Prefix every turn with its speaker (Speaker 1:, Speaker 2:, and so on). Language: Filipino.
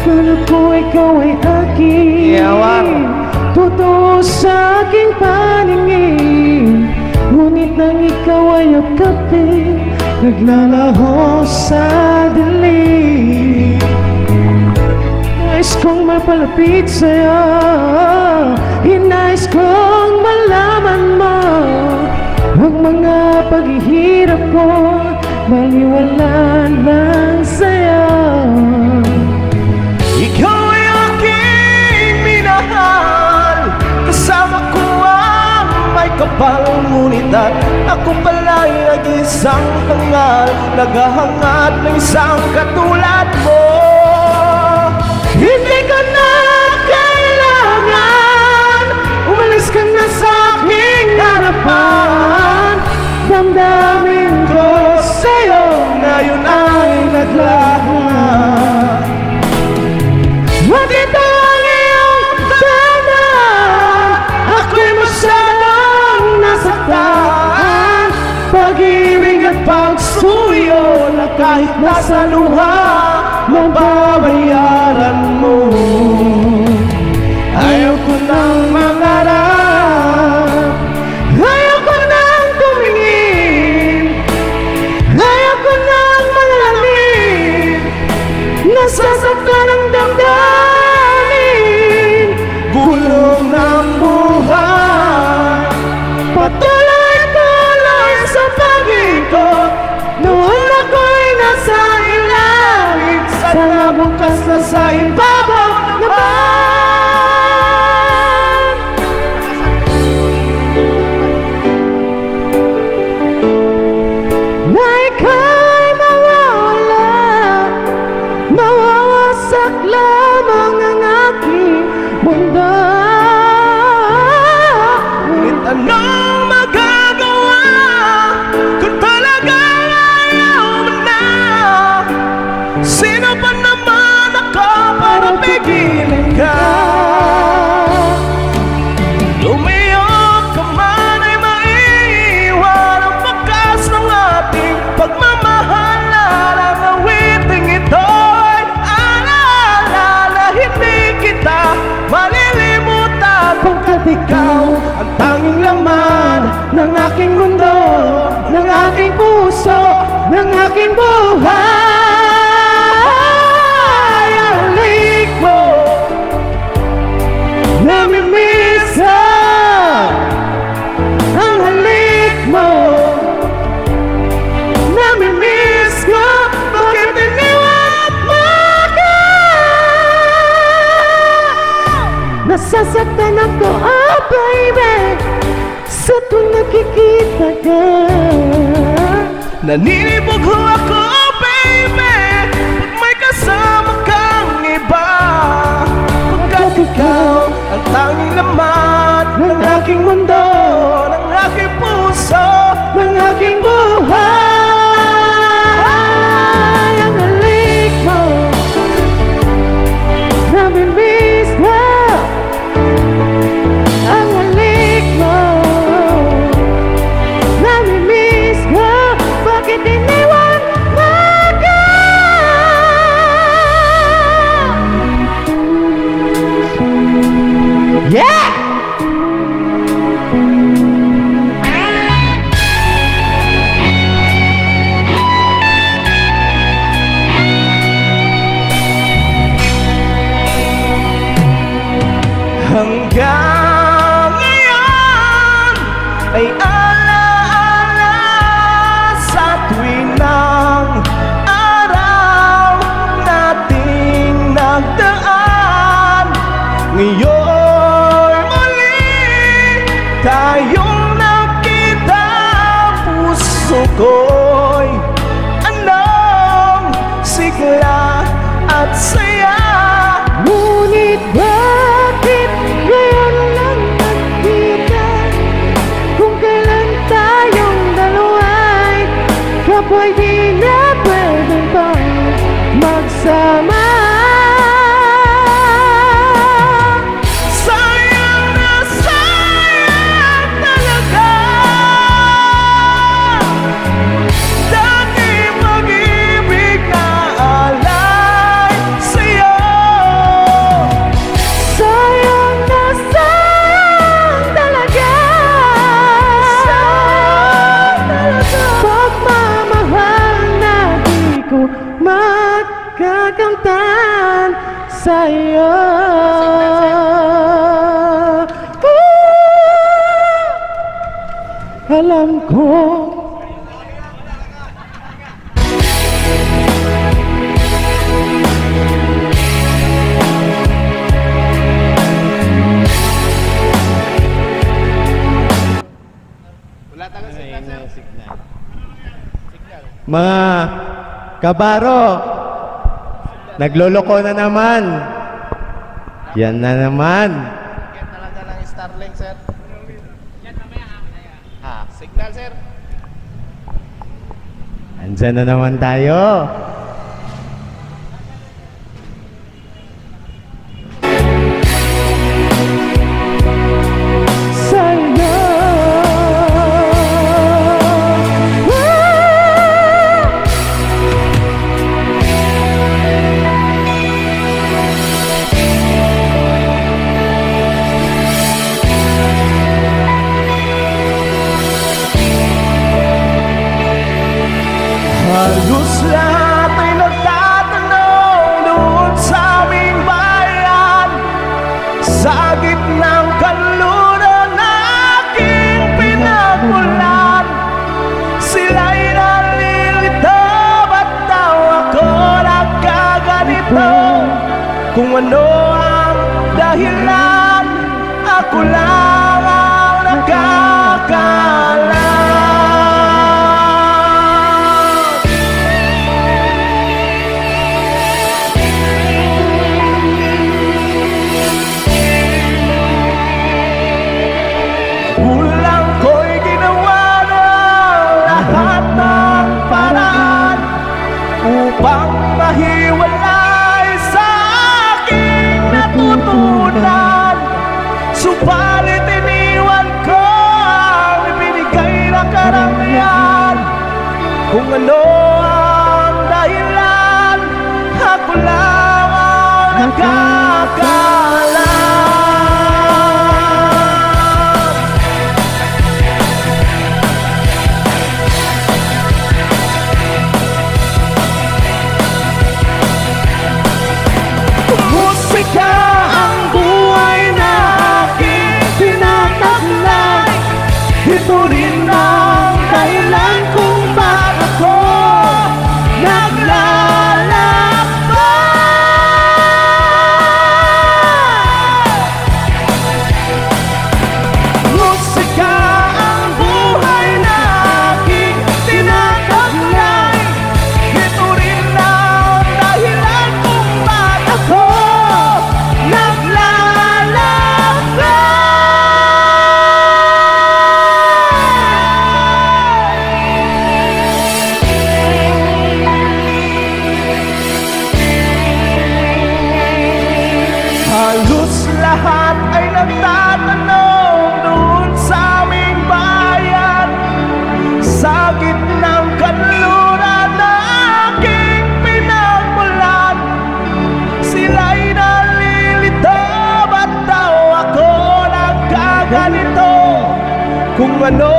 Speaker 1: Akala ko ikaw ay akin, totoo sa aking paningin. Ngunit nang ikaw ay yakapin, naglalaho sa dilim. Nais kong mapalapit sa'yo, hinais kong malaman mo ang mga paghihirap ko, baliwala lang sa'yo.
Speaker 2: Ikaw ay aking minahal, kasama ko ang may kapal. Ngunit at ako pala'y nag-isang tangal, naghahangad ng isang katulad mo.
Speaker 1: Hindi ko na kailangan, umalis ka na sa aking harapan. Damdamin ko sa'yo, ngayon ay naglahat. At ito ang iyong sana, ako'y masyadong nasaktan. Pag-ibig at pagsuyo na kahit nasa luha, mababayaran mo. Ayaw ko nang mangarap, ayaw ko nang tumingin, ayaw ko nang malamin. Nasasaktan ang damdamin, gulong ng buhay. Patuloy-tuloy sa pag-ikot, noon ako'y nasa ilalim, sana bukas na sa ibabaw naman. Na ika'y mawawala, mawawasak lamang ang aking mundo.
Speaker 2: Ngunit anong magagawa kung talagang ayaw mo na? Sino pa naman ako para pigilin ka? Lumiyok ka man ay maiiwan ang bakas ng ating pagmamahal. Ang awiting ito'y alaala, hindi kita malilimutan.
Speaker 1: Pagkat ikaw
Speaker 2: Ang tanging laman
Speaker 1: ng aking mundo, ng aking puso, ng aking buhay. Ang halik mo, namimiss ka. Ang halik mo, namimiss ko. Bakit iniwan mo ka? Nasasaktan ako, oh baby, sa tuwing nakikita ka.
Speaker 2: Naninibog ho ako, baby, pag may kasama kang iba. Pagkat ikaw ang tanging laman ng aking mundo, ng aking puso,
Speaker 1: ng aking buhay. Ang halik mo, namimiss ka. Ang halik mo, namimiss ka. Bakit iniwan mo ka? Yeah!
Speaker 2: hanggang ngayon ay alaala sa tuwinang araw nating nagdaan. Ngayon muli tayong nakita, puso ko'y anong sigla at saya.
Speaker 1: Ngunit bakit ngayon lang nagkita, kung kailan tayong dalawa'y kapwa'y di na pwedeng pang magsama? sa'yo. Alam ko mga kabaro, nagloloko na naman. Yan na naman.
Speaker 2: Yan talaga ng Starlink, sir. Signal, sir.
Speaker 1: Andyan na naman tayo. Sa'yo.
Speaker 2: Halos lahat ay nagtatanong doon sa aming bayan, sa gitnang kanluran na aking pinagmulan. Sila'y nalilito, ba't daw ako nagkaganito? Kung ano ang dahilan, ako lang ang nakakaalam. Kulang ko'y ginawa ng lahat ng paraan upang mahiwalay sa aking natutunan. Subalit iniwan ko ang ibinigay na karangyaan. Kung ano ang dahilan, ako lang ang nakakaalam. Musika ang buhay na aking tinataglay. Ito rin ang dahilan kung bakit ako naglalakbay. Musika ang buhay na aking tinataglay. Ito rin ang dahilan kung bakit ako halos lahat ay nagtatanong doon sa aming bayan, sa gitnang kanluran na aking pinagmulan. Sila'y nalilito, ba't daw ako nagkaganito? Kung ano